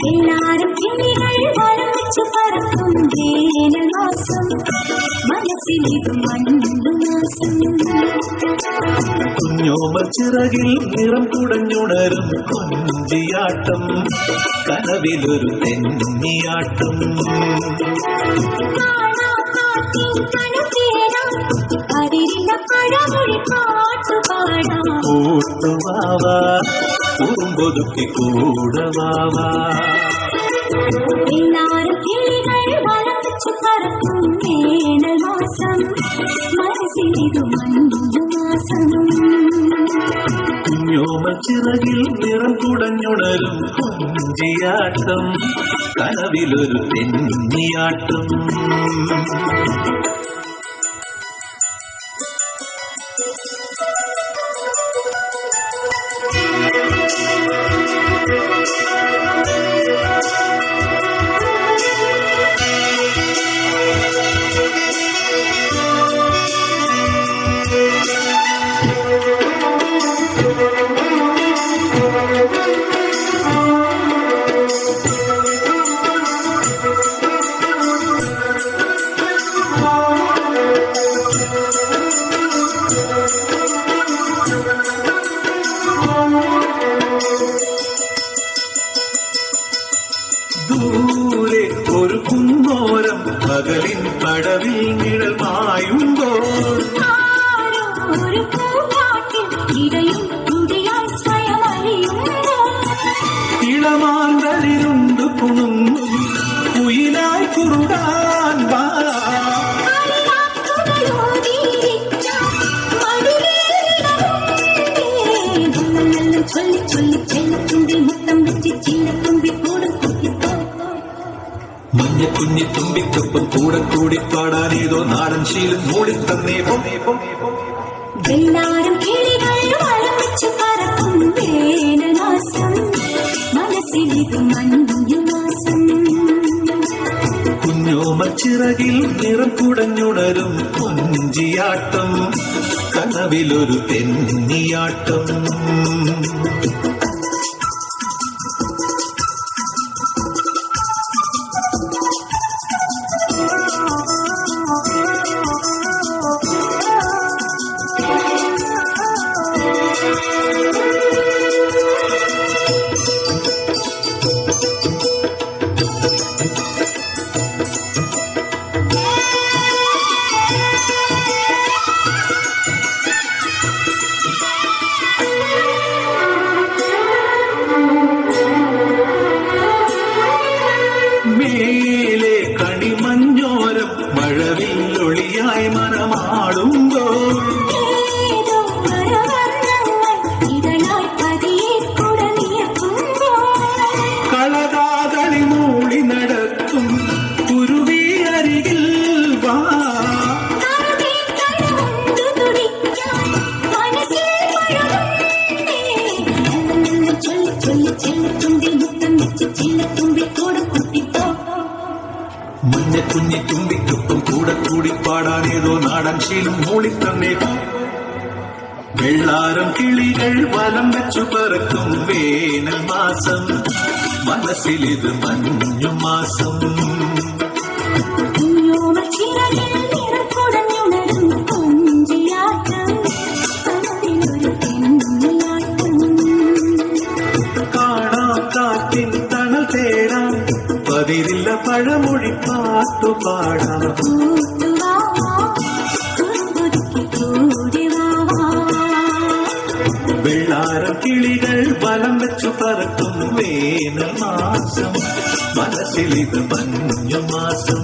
എല്ലാരും കിളികൾ വലം വെച്ചു പറക്കും വേനൽമാസം മനസ്സിലിതും മഞ്ഞുമാസം കുഞ്ഞോമൽ ചിറകിൽ നിറം കുടഞ്ഞുണരും കൊഞ്ചിയാട്ടം കനവിലൊരു തെന്നിയാട്ടം കൂട്ടുവാവാ കുറുമ്പൊതുക്കി കൂടവാവാ എല്ലാരും കിളികൾ വലം വെച്ചു പറക്കും വേനൽമാസം മനസ്സിലിതു മഞ്ഞുമാസം കുഞ്ഞോമൽ ചിറകിൽ നിറം കുടഞ്ഞുണരും കൊഞ്ചിയാട്ടം കനവിലൊരു തെന്നിയാട്ടം ദൂരെ ഒരു കുന്നോരം പകലിൻ പടവിൽ നിഴൽ മായുമ്പോൾ ഇളമാന്തലിരുണ്ട് കുണുങ്ങും കുയിലായി കുറുടാൻ വാ മഞ്ഞക്കുഞ്ഞി തുമ്പിക്കൊപ്പം കൂടെ കൂടി പാടാനേതോ നാടൻ ശീലം മൂടിത്തന്നേ എല്ലാരും കിളികൾ വലം വെച്ചു പറക്കും വേനൽമാസം മനസ്സിലിതു മഞ്ഞുമാസം കുഞ്ഞോമൽ ചിറകിൽ നിറം കുടഞ്ഞുണരും കൊഞ്ചിയാട്ടം കനവിലൊരു തെന്നിയാട്ടം മേലെ കണിമഞ്ഞോരം മഴവില്ലൊളിയായി മനമാടുമ്പോൾ കളകാകളി മൂളി നടക്കും കുരുവി അരികിൽ വാ മഞ്ഞക്കുഞ്ഞി തുമ്പിക്കൊപ്പം കൂടെ കൂടി പാടാനേതോ നാടൻ ശീലം മൂളിത്തന്നേ വെള്ളാരം കിളികൾ വലം വെച്ചു പറക്കും വേനൽ മാസം മനസ്സിലിത് മഞ്ഞുമാസം കാണാക്കാറ്റിൻ തണൽ തേടാം പതിരില്ല പഴമൊഴി പാട്ടുപാടാം വെള്ളാരം കിളികൾ വലം വെച്ചു പറക്കും വേനൽ മാസം മനസ്സിലിത് മഞ്ഞുമാസം